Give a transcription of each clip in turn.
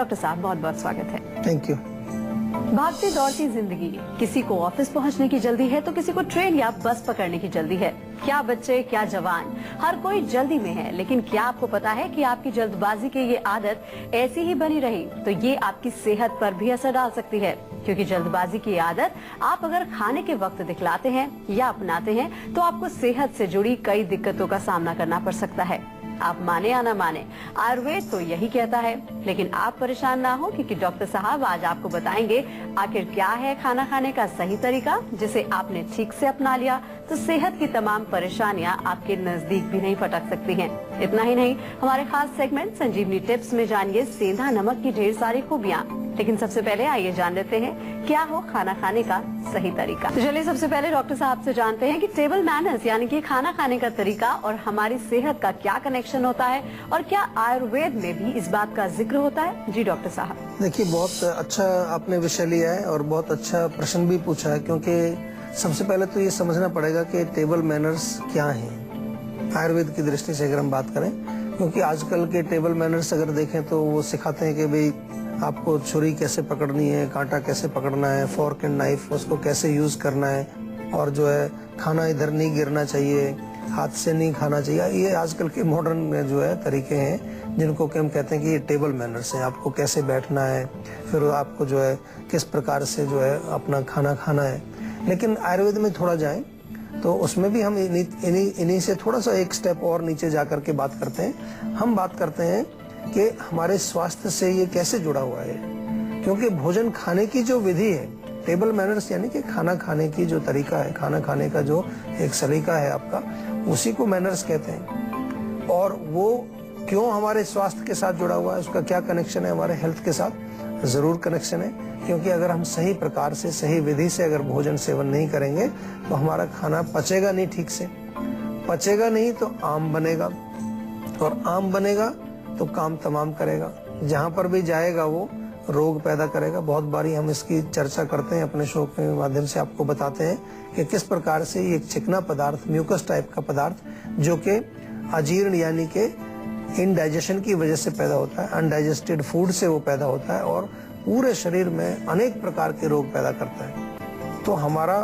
Doctor साहब बहुत बहुत स्वागत है। Thank you. भागती दौड़ती जिंदगी, किसी को ऑफिस पहुंचने की जल्दी है तो किसी को ट्रेन या बस पकड़ने की जल्दी है। क्या बच्चे क्या जवान, हर कोई जल्दी में है। लेकिन क्या आपको पता है कि आपकी जल्दबाजी की ये आदत ऐसी ही बनी रही तो ये आपकी सेहत पर भी असर डाल सकती है। क्योंकि जल्दबाजी की आदत आप अगर खाने के वक्त दिखलाते हैं या अपनाते हैं तो आपको सेहत से जुड़ी कई दिक्कतों का सामना करना पड़ सकता है। आप माने या ना माने, आयुर्वेद तो यही कहता है। लेकिन आप परेशान ना हो, क्योंकि डॉक्टर साहब आज आपको बताएंगे आखिर क्या है खाना खाने का सही तरीका, जिसे आपने ठीक से अपना लिया तो सेहत की तमाम परेशानियां आपके नजदीक भी नहीं फटक सकती हैं। इतना ही नहीं, हमारे खास सेगमेंट संजीवनी टिप्स में जानिए सेंधा नमक की ढेर सारी खूबियां। लेकिन सबसे पहले आइए जान लेते हैं क्या हो खाना खाने का सही तरीका। तो चलिए सबसे पहले डॉक्टर साहब से जानते हैं कि टेबल मैनर्स यानी कि खाना खाने का तरीका और हमारी सेहत का क्या कनेक्शन होता है, और क्या आयुर्वेद में भी इस बात का जिक्र होता है। जी डॉक्टर साहब। देखिए, बहुत अच्छा आपने विषय लिया है और बहुत अच्छा प्रश्न भी पूछा है, क्योंकि सबसे पहले तो ये समझना पड़ेगा कि टेबल मैनर्स क्या हैं आयुर्वेद की दृष्टि से अगर हम बात करें। क्योंकि आजकल के टेबल मैनर्स अगर देखें तो वो सिखाते हैं कि भाई आपको छुरी कैसे पकड़नी है, कांटा कैसे पकड़ना है, फोर्क एंड नाइफ उसको कैसे यूज करना है, और जो है खाना इधर नहीं गिरना चाहिए, हाथ से नहीं खाना चाहिए। ये आजकल के मॉडर्न जो है तरीके हैं जिनको कि हम कहते हैं कि ये टेबल मैनर्स हैं। आपको कैसे बैठना है, फिर आपको जो है किस प्रकार से जो है अपना खाना खाना है। लेकिन आयुर्वेद में थोड़ा जाएं तो उसमें भी हम इन्हीं से थोड़ा सा एक स्टेप और नीचे जा करके बात करते हैं। हम बात करते हैं कि हमारे स्वास्थ्य से ये कैसे जुड़ा हुआ है। क्योंकि भोजन खाने की जो विधि है, टेबल मैनर्स यानी कि खाना खाने की जो तरीका है, खाना खाने का जो एक सलीका है आपका, उसी को मैनर्स कहते हैं। और वो क्यों हमारे स्वास्थ्य के साथ जुड़ा हुआ है, उसका क्या कनेक्शन है हमारे हेल्थ के साथ, जरूर कनेक्शन है। क्योंकि अगर हम सही प्रकार से सही विधि से अगर भोजन सेवन नहीं करेंगे तो हमारा खाना पचेगा नहीं, ठीक से पचेगा नहीं तो आम बनेगा, और आम बनेगा तो काम तमाम करेगा, जहाँ पर भी जाएगा वो रोग पैदा करेगा। बहुत बारी हम इसकी चर्चा करते हैं अपने शो के माध्यम से, आपको बताते हैं कि किस प्रकार से ये चिकना पदार्थ, म्यूकस टाइप का पदार्थ, जो कि अजीर्ण यानी कि इनडाइजेशन की वजह से पैदा होता है, अनडाइजेस्टेड फूड से वो पैदा होता है और पूरे शरीर में अनेक प्रकार के रोग पैदा करता है। तो हमारा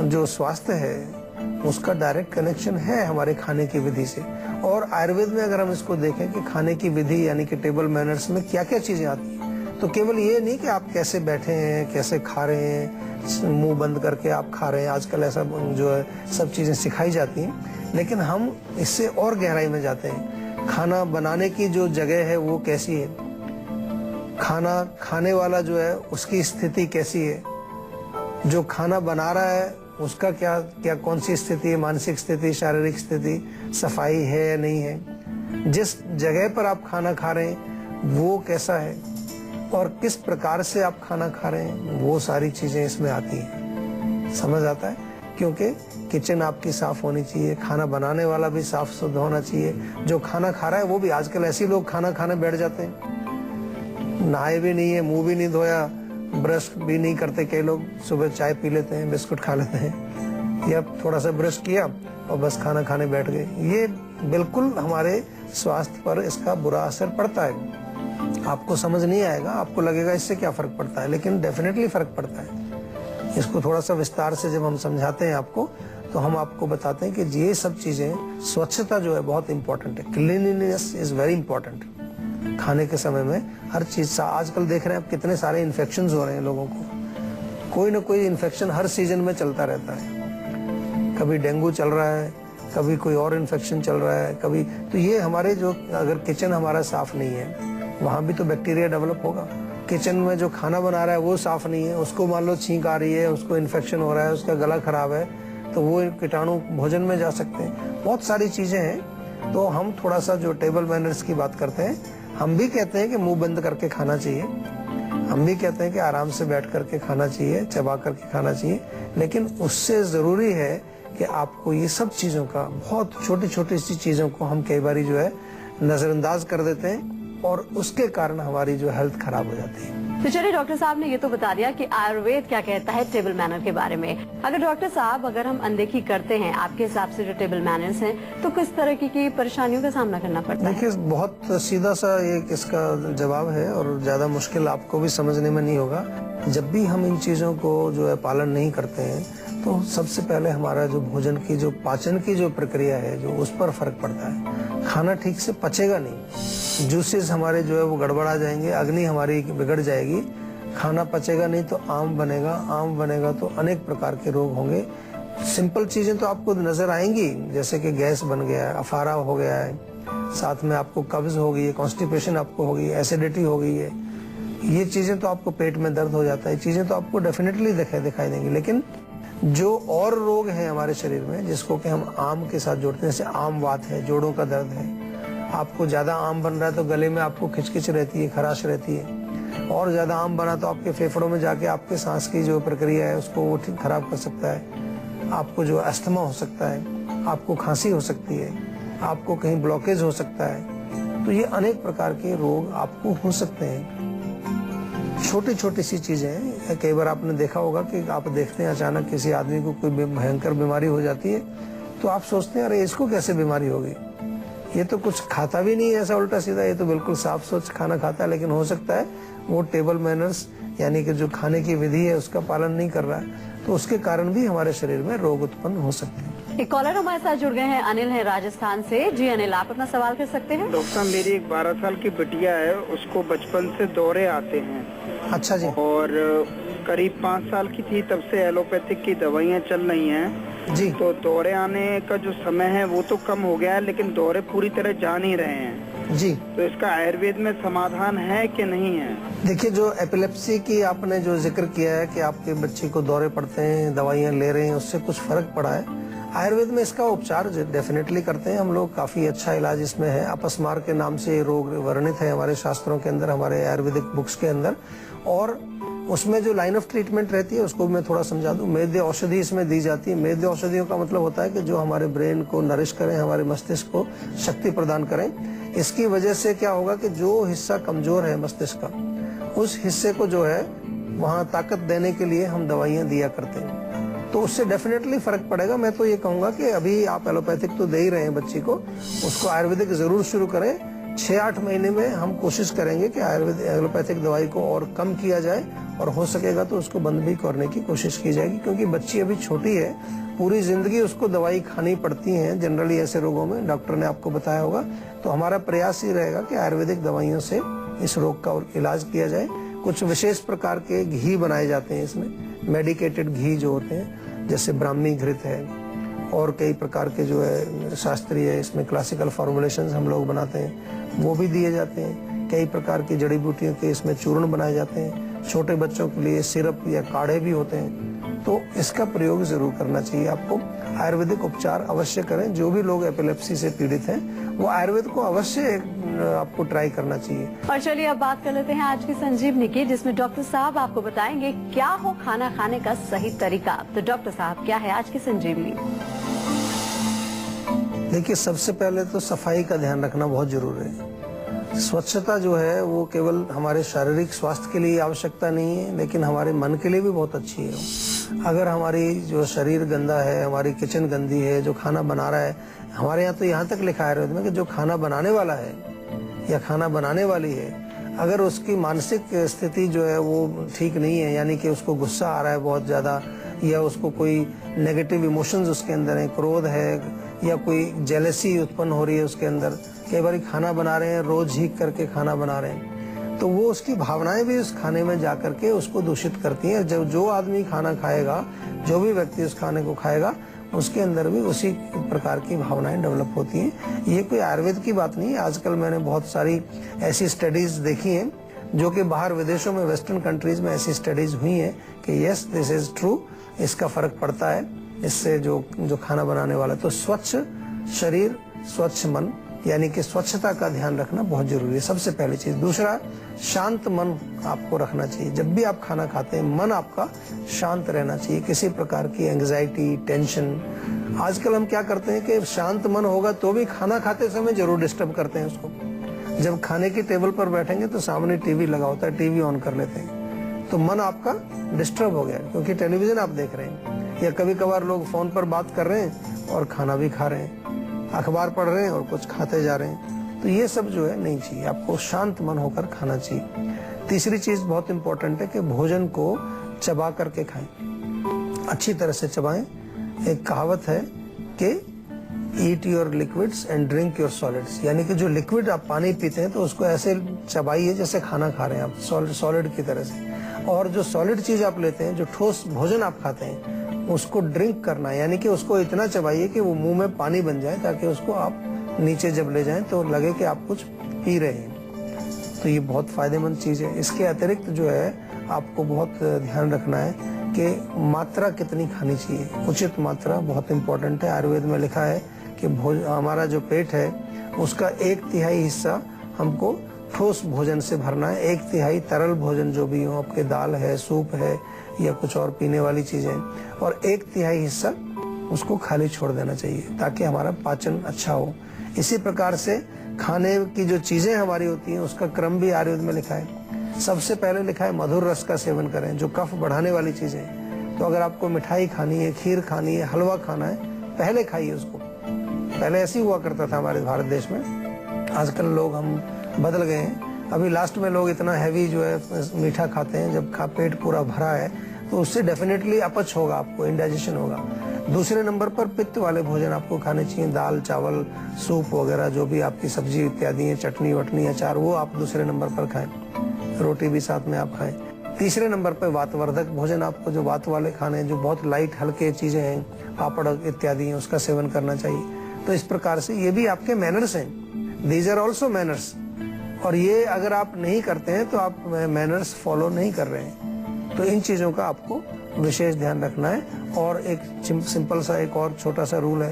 जो स्वास्थ्य है उसका डायरेक्ट कनेक्शन है हमारे खाने की विधि से। और आयुर्वेद में अगर हम इसको देखें कि खाने की विधि यानी कि टेबल मैनर्स में क्या क्या चीजें आती हैं, तो केवल ये नहीं कि आप कैसे बैठे हैं, कैसे खा रहे हैं, मुंह बंद करके आप खा रहे हैं, आजकल ऐसा जो है सब चीजें सिखाई जाती हैं। लेकिन हम इससे और गहराई में जाते हैं। खाना बनाने की जो जगह है वो कैसी है, खाना खाने वाला जो है उसकी स्थिति कैसी है, जो खाना बना रहा है उसका क्या कौन सी स्थिति है, मानसिक स्थिति, शारीरिक स्थिति, सफाई है या नहीं है, जिस जगह पर आप खाना खा रहे हैं वो कैसा है, और किस प्रकार से आप खाना खा रहे हैं, वो सारी चीजें इसमें आती हैं। समझ आता है? क्योंकि किचन आपकी साफ होनी चाहिए, खाना बनाने वाला भी साफ सुथरा होना चाहिए, जो खाना खा रहा है वो भी। आजकल ऐसे लोग खाना खाने बैठ जाते हैं, नहाए भी नहीं है, मुंह भी नहीं धोया, ब्रश भी नहीं करते। कई लोग सुबह चाय पी लेते हैं, बिस्कुट खा लेते हैं, या थोड़ा सा ब्रश किया और बस खाना खाने बैठ गए। ये बिल्कुल हमारे स्वास्थ्य पर इसका बुरा असर पड़ता है। आपको समझ नहीं आएगा, आपको लगेगा इससे क्या फर्क पड़ता है, लेकिन डेफिनेटली फर्क पड़ता है। इसको थोड़ा सा विस्तार से जब हम समझाते हैं आपको, तो हम आपको बताते हैं कि ये सब चीजें, स्वच्छता जो है बहुत इंपॉर्टेंट है। Cleanliness is very important. खाने के समय में हर चीज, आजकल देख रहे हैं आप कितने सारे इन्फेक्शंस हो रहे हैं लोगों को, कोई ना कोई इन्फेक्शन हर सीजन में चलता रहता है। कभी डेंगू चल रहा है, कभी कोई और इन्फेक्शन चल रहा है, कभी तो ये हमारे जो, अगर किचन हमारा साफ नहीं है वहां भी तो बैक्टीरिया डेवलप होगा। किचन में जो खाना बना रहा है वो साफ नहीं है, उसको मान लो छींक आ रही है, उसको इन्फेक्शन हो रहा है, उसका गला खराब है, तो वो कीटाणु भोजन में जा सकते हैं। बहुत सारी चीजें हैं। तो हम थोड़ा सा जो टेबल मैनर्स की बात करते हैं, हम भी कहते हैं कि मुंह बंद करके खाना चाहिए, हम भी कहते हैं कि आराम से बैठ करके खाना चाहिए, चबा करके खाना चाहिए। लेकिन उससे जरूरी है कि आपको ये सब चीजों का, बहुत छोटी छोटी सी चीजों को हम कई बार जो है नजरअंदाज कर देते हैं और उसके कारण हमारी जो हेल्थ खराब हो जाती है। तो चलिए डॉक्टर साहब ने ये तो बता दिया कि आयुर्वेद क्या कहता है टेबल मैनर के बारे में। अगर डॉक्टर साहब अगर हम अनदेखी करते हैं आपके हिसाब से जो टेबल मैनर्स हैं तो किस तरह की परेशानियों का सामना करना पड़ता है? देखिए बहुत सीधा सा एक इसका जवाब है और ज्यादा मुश्किल आपको भी समझने में नहीं होगा। जब भी हम इन चीजों को जो है पालन नहीं करते हैं तो सबसे पहले हमारा जो भोजन की जो पाचन की जो प्रक्रिया है जो उस पर फर्क पड़ता है। खाना ठीक से पचेगा नहीं, जूसेस हमारे जो है वो गड़बड़ा जाएंगे, अग्नि हमारी बिगड़ जाएगी। खाना पचेगा नहीं तो आम बनेगा तो अनेक प्रकार के रोग होंगे। सिंपल चीजें तो आपको नजर आएंगी, जैसे कि गैस बन गया है, अफारा हो गया है, साथ में आपको कब्ज हो गई है, कॉन्स्टिपेशन आपको हो गई है, एसिडिटी हो गई है। ये चीजें तो आपको पेट में दर्द हो जाता है, चीजें तो आपको डेफिनेटली दिखाई देंगी। लेकिन जो और रोग हैं हमारे शरीर में जिसको कि हम आम के साथ जोड़ते हैं, जैसे आम वात है, जोड़ों का दर्द है, आपको ज्यादा आम बन रहा है तो गले में आपको खिचखिच रहती है, खराश रहती है, और ज्यादा आम बना तो आपके फेफड़ों में जाके आपके सांस की जो प्रक्रिया है उसको वो ठीक खराब कर सकता है। आपको जो अस्थमा हो सकता है, आपको खांसी हो सकती है, आपको कहीं ब्लॉकेज हो सकता है। तो ये अनेक प्रकार के रोग आपको हो सकते हैं। छोटी छोटी सी चीजें हैं। कई बार आपने देखा होगा कि आप देखते हैं अचानक किसी आदमी को कोई भयंकर बीमारी हो जाती है तो आप सोचते हैं अरे इसको कैसे बीमारी होगी, ये तो कुछ खाता भी नहीं है ऐसा उल्टा सीधा, ये तो बिल्कुल साफ स्वच्छ खाना खाता है, लेकिन हो सकता है वो टेबल मैनर्स यानी कि जो खाने की विधि है उसका पालन नहीं कर रहा है, तो उसके कारण भी हमारे शरीर में रोग उत्पन्न हो सकते हैं। एक कॉलर हमारे साथ जुड़ गए हैं, अनिल है राजस्थान से। जी अनिल, आप अपना सवाल कर सकते हैं। डॉक्टर साहब मेरी एक 12 साल की बिटिया है, उसको बचपन से दौरे आते हैं। अच्छा जी। और करीब 5 साल की थी तब से एलोपैथिक की दवाइयाँ चल रही हैं जी। तो दौरे आने का जो समय है वो तो कम हो गया है लेकिन दौरे पूरी तरह जा नहीं रहे हैं जी। तो इसका आयुर्वेद में समाधान है कि नहीं है? देखिए जो एपिलेप्सी की आपने जो जिक्र किया है कि आपके बच्चे को दौरे पड़ते हैं, दवाइयाँ ले रहे हैं, उससे कुछ फर्क पड़ा है, आयुर्वेद में इसका उपचार डेफिनेटली करते हैं हम लोग। काफी अच्छा इलाज इसमें है। अपस्मार के नाम से ये रोग वर्णित है हमारे शास्त्रों के अंदर, हमारे आयुर्वेदिक बुक्स के अंदर। और उसमें जो लाइन ऑफ ट्रीटमेंट रहती है उसको मैं थोड़ा समझा दूं। मेद्य औषधि इसमें दी जाती है। मेद्य औषधियों का मतलब होता है कि जो हमारे ब्रेन को नरिश करें, हमारे मस्तिष्क को शक्ति प्रदान करें। इसकी वजह से क्या होगा कि जो हिस्सा कमजोर है मस्तिष्क का, उस हिस्से को जो है वहाँ ताकत देने के लिए हम दवाइयाँ दिया करते हैं, तो उससे डेफिनेटली फर्क पड़ेगा। मैं तो ये कहूंगा कि अभी आप एलोपैथिक तो दे ही रहे हैं बच्ची को, उसको आयुर्वेदिक जरूर शुरू करें। 6-8 महीने में हम कोशिश करेंगे कि आयुर्वेदिक एलोपैथिक दवाई को और कम किया जाए और हो सकेगा तो उसको बंद भी करने की कोशिश की जाएगी, क्योंकि बच्ची अभी छोटी है, पूरी जिंदगी उसको दवाई खानी पड़ती है जनरली ऐसे रोगों में, डॉक्टर ने आपको बताया होगा। तो हमारा प्रयास ही रहेगा कि आयुर्वेदिक दवाइयों से इस रोग का इलाज किया जाए। कुछ विशेष प्रकार के घी बनाए जाते हैं इसमें, मेडिकेटेड घी जो होते हैं, जैसे ब्राह्मी घृत है और कई प्रकार के जो है शास्त्रीय इसमें क्लासिकल फॉर्मुलेशंस हम लोग बनाते हैं, वो भी दिए जाते हैं। कई प्रकार की जड़ी बूटियों के इसमें चूर्ण बनाए जाते हैं। छोटे बच्चों के लिए सिरप या काढ़े भी होते हैं, तो इसका प्रयोग जरूर करना चाहिए आपको। आयुर्वेदिक उपचार अवश्य करें। जो भी लोग एपिलेप्सी से पीड़ित हैं वो आयुर्वेद को अवश्य आपको ट्राई करना चाहिए। और चलिए अब बात कर लेते हैं आज की संजीवनी की, जिसमें डॉक्टर साहब आपको बताएंगे क्या हो खाना खाने का सही तरीका। तो डॉक्टर साहब क्या है आज की संजीवनी? देखिए सबसे पहले तो सफाई का ध्यान रखना बहुत जरूरी है। स्वच्छता जो है वो केवल हमारे शारीरिक स्वास्थ्य के लिए आवश्यकता नहीं है, लेकिन हमारे मन के लिए भी बहुत अच्छी है। अगर हमारी जो शरीर गंदा है, हमारी किचन गंदी है, जो खाना बना रहा है, हमारे यहाँ तो यहाँ तक लिखा है आयुर्वेद में कि जो खाना बनाने वाला है या खाना बनाने वाली है, अगर उसकी मानसिक स्थिति जो है वो ठीक नहीं है, यानी कि उसको गुस्सा आ रहा है बहुत ज्यादा, या उसको कोई नेगेटिव इमोशंस उसके अंदर है, क्रोध है, या कोई जेलसी उत्पन्न हो रही है उसके अंदर, कई बार खाना बना रहे हैं, रोज झीक करके खाना बना रहे हैं, तो वो उसकी भावनाएं भी उस खाने में जा करके उसको दूषित करती हैं। जब जो आदमी खाना खाएगा, जो भी व्यक्ति उस खाने को खाएगा, उसके अंदर भी उसी प्रकार की भावनाएं डेवलप होती हैं। ये कोई आयुर्वेद की बात नहीं है। आजकल मैंने बहुत सारी ऐसी स्टडीज देखी हैं जो कि बाहर विदेशों में, वेस्टर्न कंट्रीज में ऐसी स्टडीज हुई हैं कि यस दिस इज ट्रू, इसका फर्क पड़ता है इससे जो खाना बनाने वाला। तो स्वच्छ शरीर, स्वच्छ मन, यानी कि स्वच्छता का ध्यान रखना बहुत जरूरी है, सबसे पहली चीज। दूसरा, शांत मन आपको रखना चाहिए। जब भी आप खाना खाते हैं मन आपका शांत रहना चाहिए, किसी प्रकार की एंग्जाइटी, टेंशन। आजकल हम क्या करते हैं कि शांत मन होगा तो भी खाना खाते समय जरूर डिस्टर्ब करते हैं उसको। जब खाने की टेबल पर बैठेंगे तो सामने टीवी लगा होता है, टीवी ऑन कर लेते हैं तो मन आपका डिस्टर्ब हो गया क्योंकि टेलीविजन आप देख रहे हैं, या कभी कभार लोग फोन पर बात कर रहे हैं और खाना भी खा रहे हैं, अखबार पढ़ रहे हैं और कुछ खाते जा रहे हैं। तो ये सब जो है नहीं चाहिए, आपको शांत मन होकर खाना चाहिए। तीसरी चीज बहुत इंपॉर्टेंट है कि भोजन को चबा करके खाएं, अच्छी तरह से चबाएं। एक कहावत है कि eat your liquids and drink your solids, यानी कि जो लिक्विड आप पानी पीते हैं तो उसको ऐसे चबाइए जैसे खाना खा रहे हैं आप, सॉलिड की तरह से। और जो सॉलिड चीज आप लेते हैं, जो ठोस भोजन आप खाते हैं, उसको ड्रिंक करना है, यानी कि उसको इतना चबाइए कि वो मुंह में पानी बन जाए, ताकि उसको आप नीचे जब ले जाएं तो लगे कि आप कुछ पी रहे हैं। तो ये बहुत फायदेमंद चीज है। इसके अतिरिक्त जो है आपको बहुत ध्यान रखना है कि मात्रा कितनी खानी चाहिए, उचित मात्रा बहुत इंपॉर्टेंट है। आयुर्वेद में लिखा है कि हमारा जो पेट है उसका 1/3 हिस्सा हमको ठोस भोजन से भरना है, 1/3 तरल भोजन जो भी हो, आपके दाल है, सूप है या कुछ और पीने वाली चीजें, और 1/3 हिस्सा उसको खाली छोड़ देना चाहिए ताकि हमारा पाचन अच्छा हो। इसी प्रकार से खाने की जो चीजें हमारी होती हैं उसका क्रम भी आयुर्वेद में लिखा है। सबसे पहले लिखा है मधुर रस का सेवन करें, जो कफ बढ़ाने वाली चीजें। तो अगर आपको मिठाई खानी है, खीर खानी है, हलवा खाना है, पहले खाइए उसको। पहले ऐसे ही हुआ करता था हमारे भारत देश में, आजकल लोग हम बदल गए हैं। अभी लास्ट में लोग इतना हैवी जो है मीठा खाते हैं, जब पेट पूरा भरा है तो उससे डेफिनेटली अपच होगा, आपको इंडाइजेशन होगा। दूसरे नंबर पर पित्त वाले भोजन आपको खाने चाहिए, दाल चावल सूप वगैरह, जो भी आपकी सब्जी इत्यादि है, चटनी वटनी अचार, वो आप दूसरे नंबर पर खाएं, रोटी भी साथ में आप खाएं। तीसरे नंबर पर वातवर्धक भोजन, आपको जो वात वाले खाने, जो बहुत लाइट हल्के चीजें हैं, पापड़ इत्यादि हैं, उसका सेवन करना चाहिए। तो इस प्रकार से ये भी आपके मैनर्स हैं, दीज आर ऑल्सो मैनर्स। और ये अगर आप नहीं करते हैं तो आप मैनर्स फॉलो नहीं कर रहे हैं। तो इन चीजों का आपको विशेष ध्यान रखना है। और एक सिंपल सा एक और छोटा सा रूल है,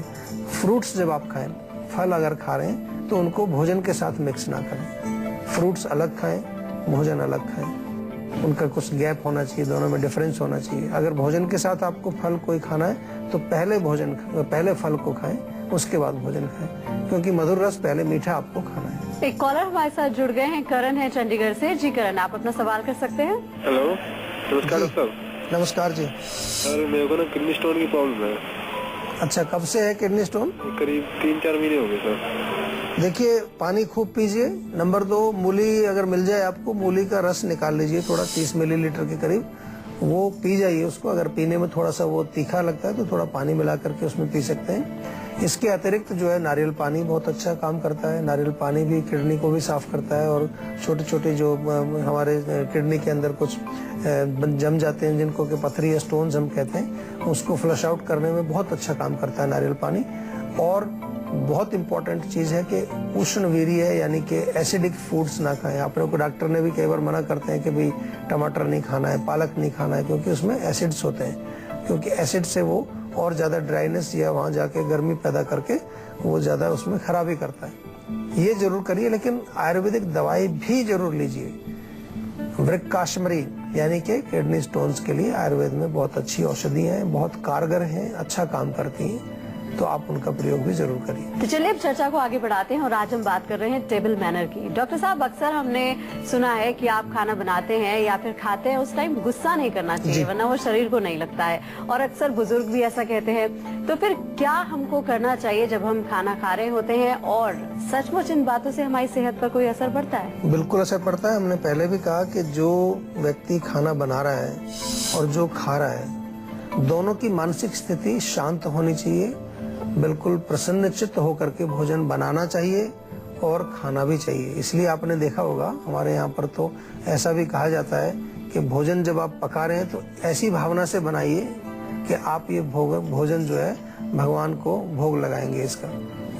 फ्रूट्स जब आप खाएं, फल अगर खा रहे हैं तो उनको भोजन के साथ मिक्स ना करें। फ्रूट्स अलग खाएं, भोजन अलग खाएं, उनका कुछ गैप होना चाहिए, दोनों में डिफरेंस होना चाहिए। अगर भोजन के साथ आपको फल कोई खाना है तो पहले फल को खाएं, उसके बाद भोजन खाएं, क्योंकि मधुर रस पहले, मीठा आपको खाना है। एक कॉलर हमारे साथ जुड़ गए हैं, करण है चंडीगढ़ से। जी करण, आप अपना सवाल कर सकते हैं। हेलो, नमस्कार डॉक्टर। नमस्कार जी। सर मेरे को ना किडनी स्टोन की प्रॉब्लम है। अच्छा, कब से है किडनी स्टोन? करीब 3-4 महीने हो गए सर। देखिए, पानी खूब पीजिए। नंबर 2, मूली अगर मिल जाए आपको, मूली का रस निकाल लीजिए थोड़ा, 30 मिलीलीटर के करीब, वो पी जाइए उसको। अगर पीने में थोड़ा सा वो तीखा लगता है तो थोड़ा पानी मिला करके उसमें पी सकते हैं। इसके अतिरिक्त जो है नारियल पानी बहुत अच्छा काम करता है। नारियल पानी भी किडनी को भी साफ करता है, और छोटे छोटे जो हमारे किडनी के अंदर कुछ जम जाते हैं, जिनको कि पथरी या स्टोन्स हम कहते हैं, उसको फ्लश आउट करने में बहुत अच्छा काम करता है नारियल पानी। और बहुत इंपॉर्टेंट चीज है कि उष्ण वीर्य है, यानी कि एसिडिक फूड्स ना खाएं। आप लोग को डॉक्टर ने भी कई बार मना करते हैं कि भाई टमाटर नहीं खाना है, पालक नहीं खाना है, क्योंकि उसमें एसिड्स होते हैं। क्योंकि एसिड से वो और ज्यादा ड्राइनेस या वहां जाके गर्मी पैदा करके वो ज्यादा उसमें खराबी करता है। ये जरूर करिए, लेकिन आयुर्वेदिक दवाई भी जरूर लीजिए। वृक्काश्मरी यानी कि किडनी स्टोन्स के लिए आयुर्वेद में बहुत अच्छी औषधियां हैं, बहुत कारगर हैं, अच्छा काम करती हैं, तो आप उनका प्रयोग भी जरूर करिए। तो चलिए अब चर्चा को आगे बढ़ाते हैं, और आज हम बात कर रहे हैं टेबल मैनर की। डॉक्टर साहब, अक्सर हमने सुना है कि आप खाना बनाते हैं या फिर खाते हैं, उस टाइम गुस्सा नहीं करना चाहिए, वरना वो शरीर को नहीं लगता है, और अक्सर बुजुर्ग भी ऐसा कहते हैं। तो फिर क्या हमको करना चाहिए जब हम खाना खा रहे होते हैं, और सचमुच इन बातों से हमारी सेहत पर कोई असर पड़ता है? बिल्कुल असर पड़ता है। हमने पहले भी कहा कि जो व्यक्ति खाना बना रहा है और जो खा रहा है, दोनों की मानसिक स्थिति शांत होनी चाहिए, बिल्कुल प्रसन्न चित्त होकर के भोजन बनाना चाहिए और खाना भी चाहिए। इसलिए आपने देखा होगा हमारे यहाँ पर तो ऐसा भी कहा जाता है कि भोजन जब आप पका रहे हैं तो ऐसी भावना से बनाइए कि आप ये भोजन जो है भगवान को भोग लगाएंगे, इसका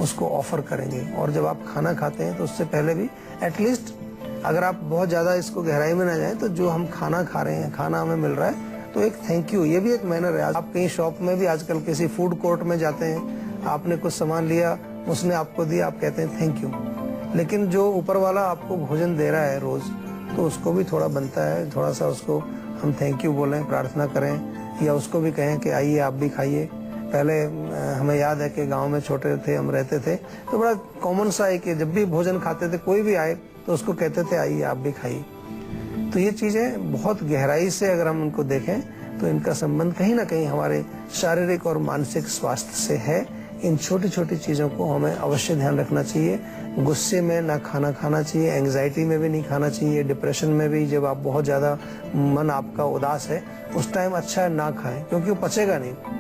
उसको ऑफर करेंगे। और जब आप खाना खाते हैं तो उससे पहले भी एटलीस्ट, अगर आप बहुत ज्यादा इसको गहराई में ना जाए, तो जो हम खाना खा रहे हैं, खाना हमें मिल रहा है, तो एक थैंक यू, ये भी एक मैनर है। आप कहीं शॉप में भी आजकल किसी फूड कोर्ट में जाते हैं, आपने कुछ सामान लिया, उसने आपको दिया, आप कहते हैं थैंक यू। लेकिन जो ऊपर वाला आपको भोजन दे रहा है रोज, तो उसको भी थोड़ा बनता है, थोड़ा सा उसको हम थैंक यू बोलें, प्रार्थना करें, या उसको भी कहें कि आइए आप भी खाइए। पहले हमें याद है कि गांव में छोटे थे, हम रहते थे, तो बड़ा कॉमन सा है कि जब भी भोजन खाते थे कोई भी आए तो उसको कहते थे आइए आप भी खाइए। तो ये चीजें बहुत गहराई से अगर हम उनको देखें तो इनका संबंध कहीं ना कहीं हमारे शारीरिक और मानसिक स्वास्थ्य से है। इन छोटी छोटी चीजों को हमें अवश्य ध्यान रखना चाहिए। गुस्से में ना खाना खाना चाहिए, एंग्जाइटी में भी नहीं खाना चाहिए, डिप्रेशन में भी, जब आप बहुत ज्यादा मन आपका उदास है उस टाइम अच्छा है ना खाएं, क्योंकि वो पचेगा नहीं।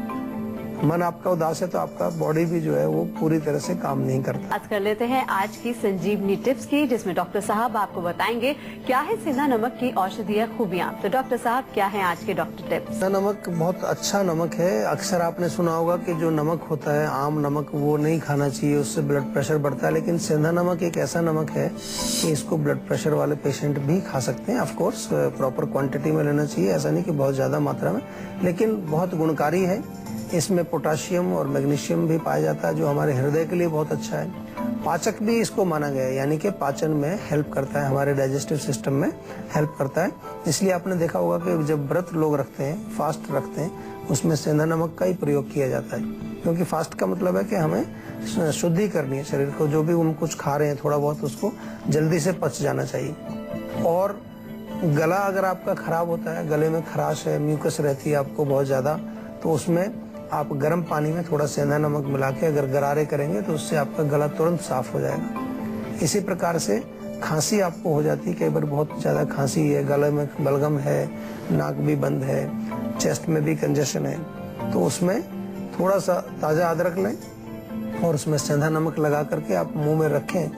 मन आपका उदास है तो आपका बॉडी भी जो है वो पूरी तरह से काम नहीं करता। बात कर लेते हैं आज की संजीवनी टिप्स की, जिसमें डॉक्टर साहब आपको बताएंगे क्या है सेंधा नमक की औषधीय खूबियां। तो डॉक्टर साहब क्या है आज के डॉक्टर टिप्स? सेंधा नमक बहुत अच्छा नमक है। अक्सर आपने सुना होगा कि जो नमक होता है आम नमक वो नहीं खाना चाहिए, उससे ब्लड प्रेशर बढ़ता है। लेकिन सेंधा नमक एक ऐसा नमक है कि इसको ब्लड प्रेशर वाले पेशेंट भी खा सकते हैं। ऑफकोर्स प्रॉपर क्वांटिटी में लेना चाहिए, ऐसा नहीं कि बहुत ज्यादा मात्रा में, लेकिन बहुत गुणकारी है। इसमें पोटाशियम और मैग्नीशियम भी पाया जाता है जो हमारे हृदय के लिए बहुत अच्छा है। पाचक भी इसको माना गया है, यानी कि पाचन में हेल्प करता है, हमारे डाइजेस्टिव सिस्टम में हेल्प करता है। इसलिए आपने देखा होगा कि जब व्रत लोग रखते हैं, फास्ट रखते हैं, उसमें सेंधा नमक का ही प्रयोग किया जाता है, क्योंकि फास्ट का मतलब है कि हमें शुद्धि करनी है शरीर को। जो भी हम कुछ खा रहे हैं थोड़ा बहुत उसको जल्दी से पच जाना चाहिए। और गला अगर आपका खराब होता है, गले में खराश है, म्यूकस रहती है आपको बहुत ज्यादा, तो उसमें आप गर्म पानी में थोड़ा सेंधा नमक मिला के अगर गरारे करेंगे तो उससे आपका गला तुरंत साफ हो जाएगा। इसी प्रकार से खांसी आपको हो जाती है, कई बार बहुत ज्यादा खांसी है, गले में बलगम है, नाक भी बंद है, चेस्ट में भी कंजेशन है, तो उसमें थोड़ा सा ताजा अदरक लें और उसमें सेंधा नमक लगा करके आप मुंह में रखें,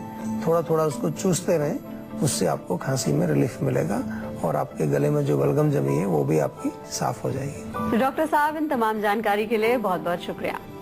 थोड़ा थोड़ा उसको चूसते रहें, उससे आपको खांसी में रिलीफ मिलेगा और आपके गले में जो बलगम जमी है वो भी आपकी साफ हो जाएगी। डॉक्टर साहब इन तमाम जानकारी के लिए बहुत बहुत शुक्रिया।